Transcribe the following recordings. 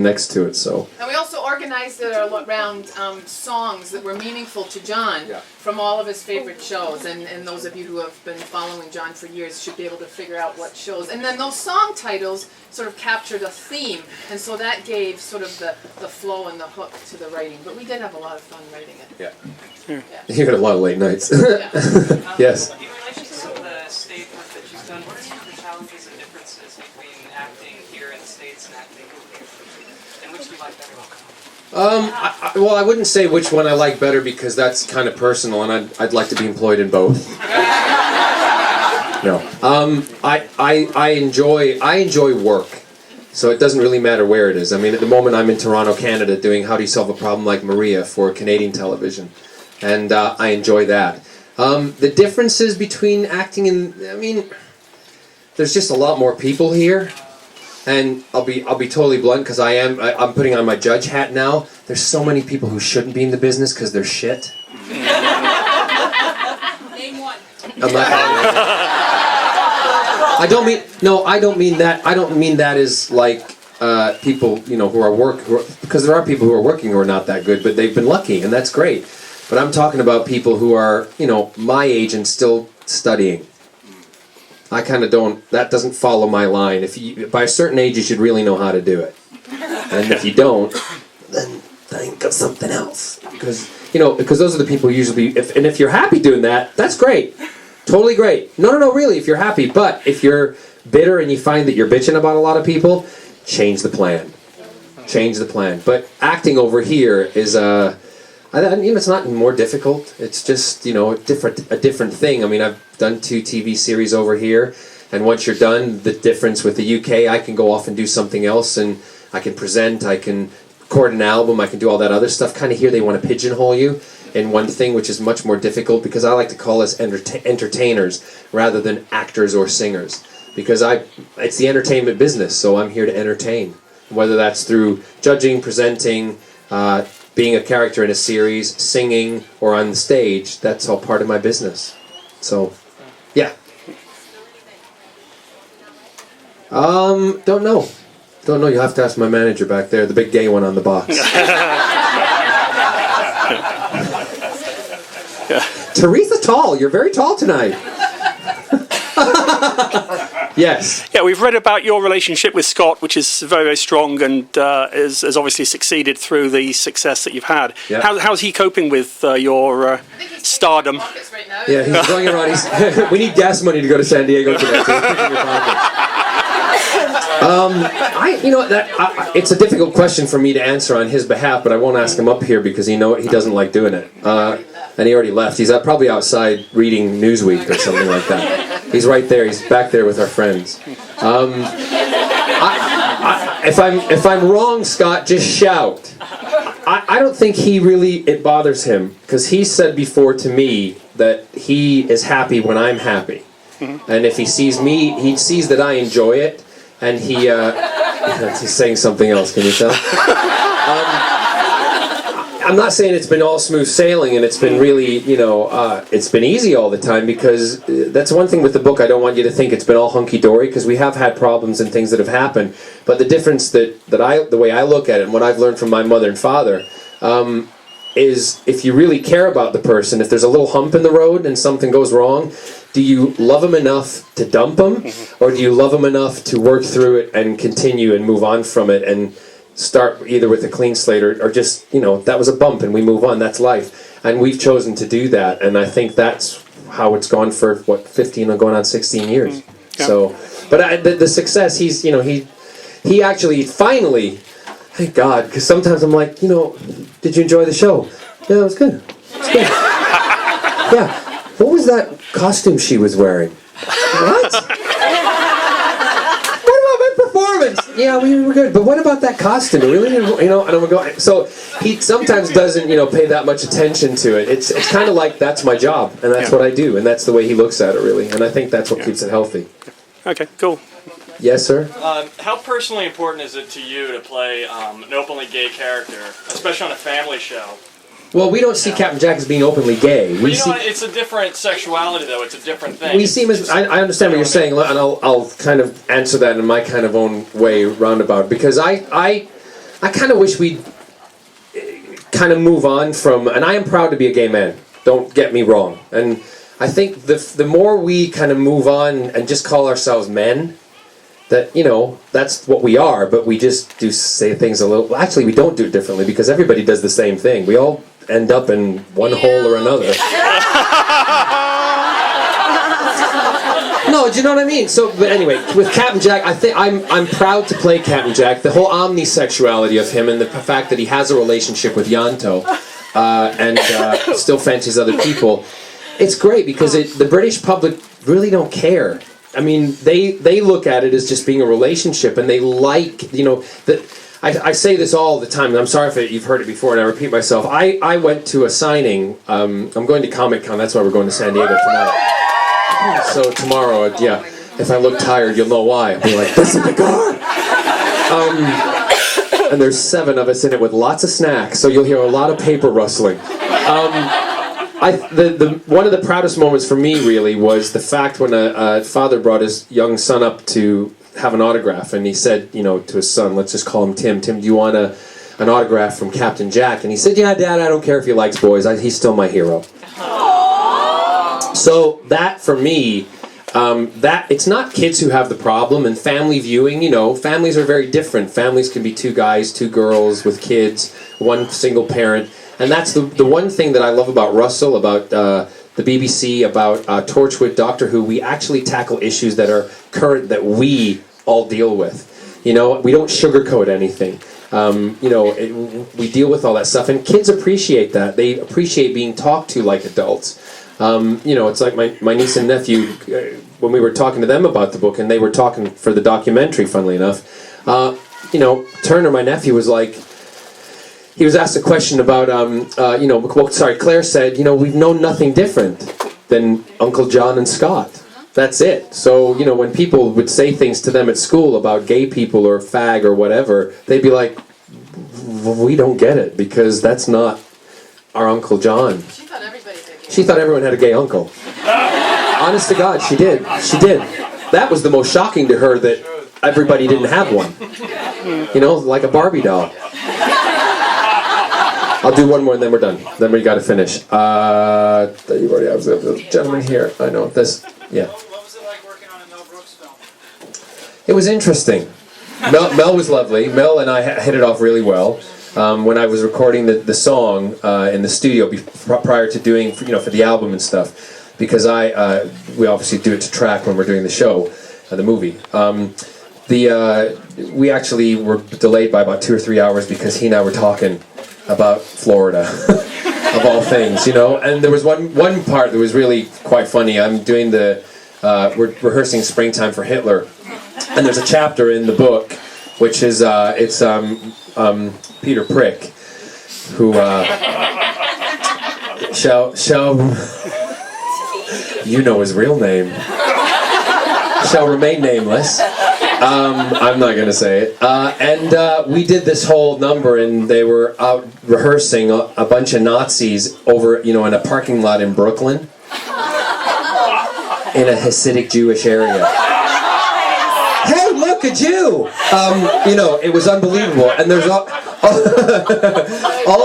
next to it. So. And we also organized it around songs that were meaningful to John from all of his favorite shows. And those of you who have been following John for years should be able to figure out what shows. And then those song titles sort of captured a theme. And so that gave sort of the flow and the hook to the writing. But we did have a lot of fun writing it. Yeah. You had a lot of late nights. Yes. In relation to the stage work that you've done, what are some of the challenges and differences between acting here in the States and acting here? And which do you like better? Well, I wouldn't say which one I like better because that's kind of personal, and I'd like to be employed in both. No. I enjoy work, so it doesn't really matter where it is. I mean, at the moment I'm in Toronto, Canada, doing How Do You Solve a Problem Like Maria for Canadian television, and I enjoy that. The differences between acting and, I mean, there's just a lot more people here. And I'll be totally blunt because I'm putting on my judge hat now. There's so many people who shouldn't be in the business because they're shit. Name one. I'm not. I don't mean that. I don't mean that as like people who are because there are people who are working who are not that good, but they've been lucky and that's great. But I'm talking about people who are my age and still studying. I kind of don't. That doesn't follow my line. By a certain age, you should really know how to do it, and if you don't, then think of something else. Because those are the people who usually. If you're happy doing that, that's great, totally great. No, really, if you're happy. But if you're bitter and you find that you're bitching about a lot of people, change the plan. Change the plan. But acting over here is it's not more difficult. It's just a different thing. I mean, I've done 2 TV series over here, and once you're done, the difference with the UK, I can go off and do something else, and I can present, I can record an album, I can do all that other stuff. Kind of here, they want to pigeonhole you in one thing, which is much more difficult because I like to call us entertainers rather than actors or singers, because it's the entertainment business, so I'm here to entertain, whether that's through judging, presenting, being a character in a series, singing, or on the stage. That's all part of my business. So, yeah. Don't know. You'll have to ask my manager back there, the big gay one on the box. Teresa Tall, you're very tall tonight. Yes. Yeah, we've read about your relationship with Scott, which is very, very strong and has obviously succeeded through the success that you've had. Yeah. How's he coping with your stardom? Right now. Yeah, he's going around. We need gas money to go to San Diego today. It's a difficult question for me to answer on his behalf, but I won't ask him up here because he doesn't like doing it. And he already left. He's probably outside reading Newsweek or something like that. He's right there. He's back there with our friends. If I'm wrong, Scott, just shout. I don't think it bothers him, because he said before to me that he is happy when I'm happy. And if he sees that I enjoy it, and he's saying something else, can you tell? I'm not saying it's been all smooth sailing and it's been really, it's been easy all the time, because that's one thing with the book. I don't want you to think it's been all hunky-dory, because we have had problems and things that have happened. But the difference the way I look at it and what I've learned from my mother and father is, if you really care about the person, if there's a little hump in the road and something goes wrong, do you love them enough to dump them, or do you love them enough to work through it and continue and move on from it and start either with a clean slate or just, that was a bump and we move on, that's life. And we've chosen to do that, and I think that's how it's gone for, 15 or going on 16 years. Yeah. So, but the success, he actually finally, thank God, because sometimes I'm like, did you enjoy the show? Yeah, it was good. It was good. Yeah. What was that costume she was wearing? What? Performance. Yeah, we were good, but what about that costume? Really, and I'm going. So he sometimes doesn't, pay that much attention to it. It's kind of like that's my job, and that's what I do, and that's the way he looks at it, really. And I think that's what keeps it healthy. Okay, cool. Yes, sir. How personally important is it to you to play an openly gay character, especially on a family show? Well, we don't see Captain Jack as being openly gay. It's a different sexuality, though. It's a different thing. We see him as... I understand what you're saying, and I'll kind of answer that in my kind of own way, roundabout. Because I I kind of wish we'd kind of move on from, and I am proud to be a gay man, don't get me wrong, and I think the more we kind of move on and just call ourselves men, that, you know, that's what we are, but we just do say things a little, well, actually we don't do it differently because everybody does the same thing. We all end up in one hole or another. No, do you know what I mean? So, but anyway, with Captain Jack, I think I'm proud to play Captain Jack. The whole omnisexuality of him and the fact that he has a relationship with Yanto and still fancies other people. It's great because the British public really don't care. I mean, they look at it as just being a relationship, and they like, you know, that. I say this all the time, and I'm sorry if you've heard it before, and I repeat myself. I went to a signing. I'm going to Comic-Con. That's why we're going to San Diego tonight. So tomorrow, yeah, if I look tired, you'll know why. I'll be like, this is the car! And there's 7 of us in it with lots of snacks, so you'll hear a lot of paper rustling. One of the proudest moments for me, really, was the fact when a father brought his young son up to have an autograph, and he said, you know, to his son, let's just call him Tim, do you want an autograph from Captain Jack? And he said, yeah, Dad, I don't care if he likes boys, he's still my hero. So that, for me, it's not kids who have the problem, and family viewing, you know, families are very different. Families can be 2 guys, 2 girls with kids, 1 single parent, and that's the one thing that I love about Russell, about the BBC, about Torchwood, Doctor Who. We actually tackle issues that are current, that we all deal with. You know, we don't sugarcoat anything. You know, we deal with all that stuff, and kids appreciate that. They appreciate being talked to like adults. You know, it's like my niece and nephew, when we were talking to them about the book, and they were talking for the documentary, funnily enough, you know, Turner, my nephew, was like, he was asked a question about, you know, Claire said, you know, we've known nothing different than Uncle John and Scott. That's it. So, you know, when people would say things to them at school about gay people or fag or whatever, they'd be like, we don't get it, because that's not our Uncle John. She thought everybody did. She thought everyone had a gay uncle. Honest to God, she did. She did. That was the most shocking to her, that everybody didn't have one. You know, like a Barbie doll. I'll do one more and then we're done. Then we got to finish. You already have the gentleman here. I know this. Yeah. What was it like working on a Mel Brooks film? It was interesting. Mel was lovely. Mel and I hit it off really well. When I was recording the song in the studio prior to doing, you know, for the album and stuff, because we obviously do it to track when we're doing the show, the movie. We actually were delayed by about 2 or 3 hours because he and I were talking about Florida, of all things, you know. And there was one part that was really quite funny. I'm doing we're rehearsing Springtime for Hitler, and there's a chapter in the book, which is it's Peter Prick, who shall you know his real name, shall remain nameless. I'm not going to say it. And we did this whole number, and they were out rehearsing a bunch of Nazis over, you know, in a parking lot in Brooklyn, in a Hasidic Jewish area. Hey, look, a Jew! You know, it was unbelievable. And there's all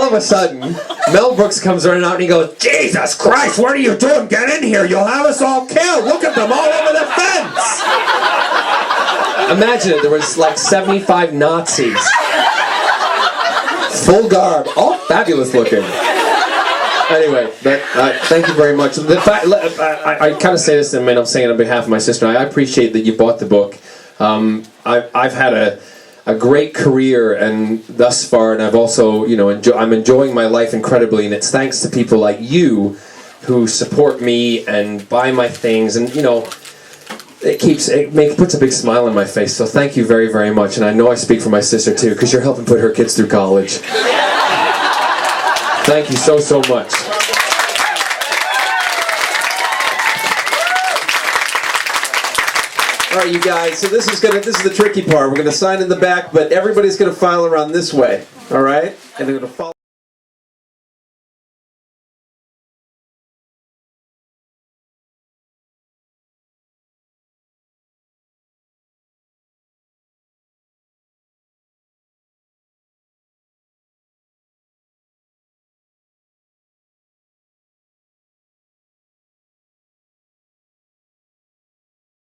of a sudden, Mel Brooks comes running out and he goes, Jesus Christ, what are you doing? Get in here, you'll have us all killed. Look at them all over the fence. Imagine it, there was like 75 Nazis. Full garb, all fabulous looking. Anyway, thank you very much. The fact, I kind of say this, and I'm saying it on behalf of my sister. I appreciate that you bought the book. I've had a great career and thus far, and I've also, you know, I'm enjoying my life incredibly, and it's thanks to people like you who support me and buy my things, and you know, it puts a big smile on my face. So thank you very, very much. And I know I speak for my sister too, because you're helping put her kids through college. Thank you so, so much. All right, you guys. So this is the tricky part. We're gonna sign in the back, but everybody's gonna file around this way. All right, and they're gonna follow.